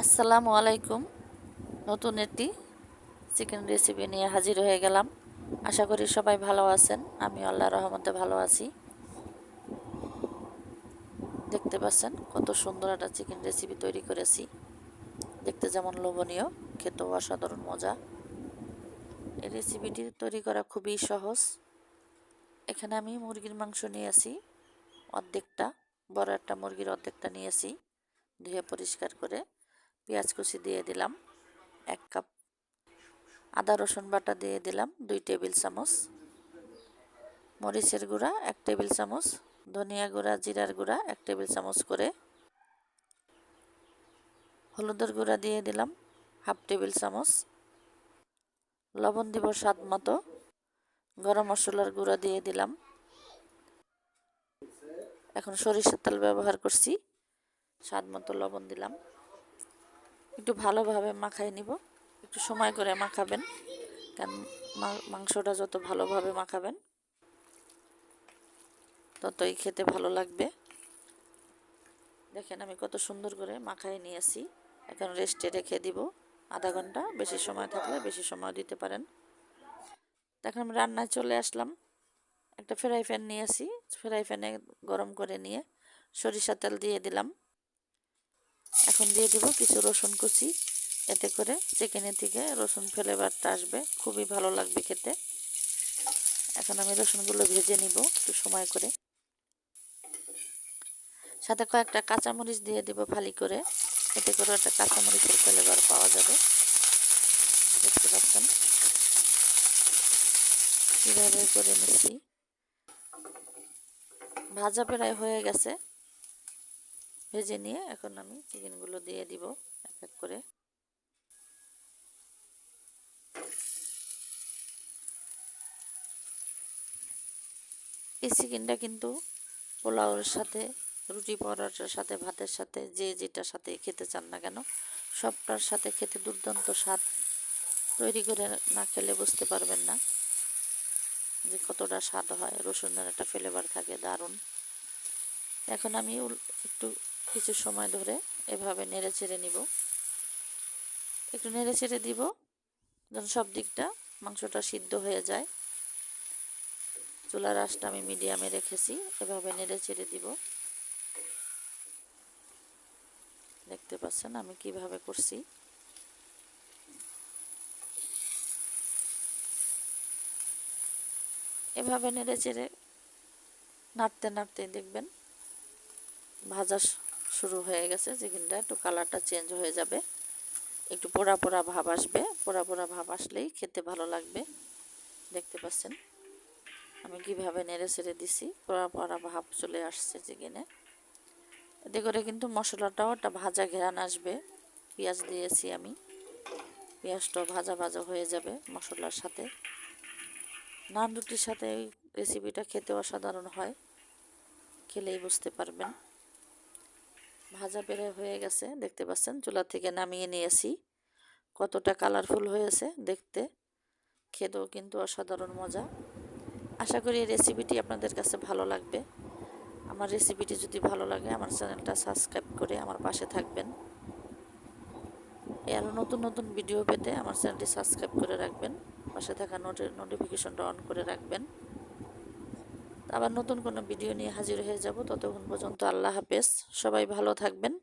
আসসালামু আলাইকুম। নতুন একটি চিকেন রেসিপি নিয়ে হাজির হয়ে গেলাম। আশা করি সবাই ভালো আছেন। আমি আল্লাহর রহমতে ভালো আছি। দেখতে পাচ্ছেন কত সুন্দর একটা চিকেন রেসিপি তৈরি করেছি। দেখতে যেমন লোভনীয়, খেতেও অসাধারণ মজা। এই রেসিপিটি তৈরি করা খুবই সহজ। এখানে আমি মুরগির মাংস নিয়েছি অর্ধেকটা, বড় একটা মুরগির অর্ধেকটা নিয়েছি, ধুয়ে পরিষ্কার করে। পেঁয়াজ কুচি দিয়ে দিলাম 1 কাপ, আদা রসুন বাটা দিয়ে দিলাম 2 টেবিল চামচ, মরিচের গুঁড়া 1 টেবিল চামচ, ধনিয়া গুঁড়া জিরার গুঁড়া 1 টেবিল চামচ করে, হলুদের গুঁড়া দিয়ে দিলাম 1/2 টেবিল চামচ, লবণ দিব স্বাদ মতো, গরম মশলার গুঁড়া দিয়ে দিলাম। এখন সরিষার তেল ব্যবহার করছি, স্বাদ মতো লবণ দিলাম। একটু ভালোভাবে মাখাই নিব, একটু সময় করে মাখাবেন, কারণ মাংসটা যত ভালোভাবে মাখাবেন ততই খেতে ভালো লাগবে। দেখেন আমি কত সুন্দর করে মাখাই নিয়েছি। এখন রেস্টে রেখে দিব আধা ঘন্টা, বেশি সময় থাকলে বেশি সময় দিতে পারেন। এখন আমি রান্নায় চলে আসলাম। একটা ফ্রাই প্যান নিয়েছি, ফ্রাই প্যানে গরম করে নিয়ে সরিষা তেল দিয়ে দিলাম। এখন দিয়ে দিব কিছু রসুন কুচি, এতে করে চিকেনের থেকে রসুন ফ্লেভারটা আসবে, খুবই ভালো লাগবে খেতে। এখন আমি রসুনগুলো ভেজে নিব একটু সময় করে। সাথে কয়েকটা কাঁচামরিচ দিয়ে দিব ফালি করে, এতে করে একটা কাঁচামরিচের ফ্লেভার পাওয়া যাবে। দেখতে পাচ্ছেন কীভাবে করে নিচ্ছি। ভাজা প্রায় হয়ে গেছে, ভেজে নিয়ে এখন আমি চিকেনগুলো দিয়ে দিব এক এক করে। এই চিকেনটা কিন্তু পোলাওর সাথে, রুটি পরোটার সাথে, ভাতের সাথে, যে যেটার সাথে খেতে চান না কেন সবটার সাথে খেতে দুর্দান্ত স্বাদ। তৈরি করে না খেলে বুঝতে পারবেন না যে কতটা স্বাদ হয়। রসুনের একটা ফ্লেভার থাকে দারুণ। এখন আমি একটু কিছু সময় ধরে এভাবে নেড়ে চেড়ে নিব, একটু নেড়ে চেড়ে দিব যেন সব দিকটা মাংসটা সিদ্ধ হয়ে যায়। চুলার আঁচটা আমি মিডিয়ামে রেখেছি, এভাবে নেড়ে চেড়ে দিব। দেখতে পাচ্ছেন আমি কিভাবে করছি। এভাবে নেড়ে চেড়ে নাড়তে নাড়তে দেখবেন ভাজা শুরু হয়ে গেছে। চিকেনটা একটু কালারটা চেঞ্জ হয়ে যাবে, একটু পোড়া পোড়া ভাব আসবে। পোড়া পোড়া ভাব আসলেই খেতে ভালো লাগবে। দেখতে পাচ্ছেন আমি কিভাবে নেড়ে চেড়ে দিছি, পোড়া পোড়া ভাব চলে আসছে চিকেনে। এতে করে কিন্তু মশলাটাও একটা ভাজা ঘ্রাণ আসবে। পেঁয়াজ দিয়েছি আমি, পেঁয়াজটাও ভাজা ভাজা হয়ে যাবে মশলার সাথে। নান রুটির সাথে এই রেসিপিটা খেতে অসাধারণ হয়, খেলেই বুঝতে পারবেন। ভাজা বেড়ে হয়ে গেছে, দেখতে পাচ্ছেন চুলা থেকে নামিয়ে নিয়েছি। কতটা কালারফুল হয়েছে দেখতে, খেতেও কিন্তু অসাধারণ মজা। আশা করি এই রেসিপিটি আপনাদের কাছে ভালো লাগবে। আমার রেসিপিটি যদি ভালো লাগে আমার চ্যানেলটা সাবস্ক্রাইব করে আমার পাশে থাকবেন। আরও নতুন নতুন ভিডিও পেতে আমার চ্যানেলটি সাবস্ক্রাইব করে রাখবেন, পাশে থাকা নোটিফিকেশনটা অন করে রাখবেন। আবার নতুন কোনো ভিডিও নিয়ে হাজির হয়ে যাব। ততক্ষণ পর্যন্ত আল্লাহ হাফেজ, সবাই ভালো থাকবেন।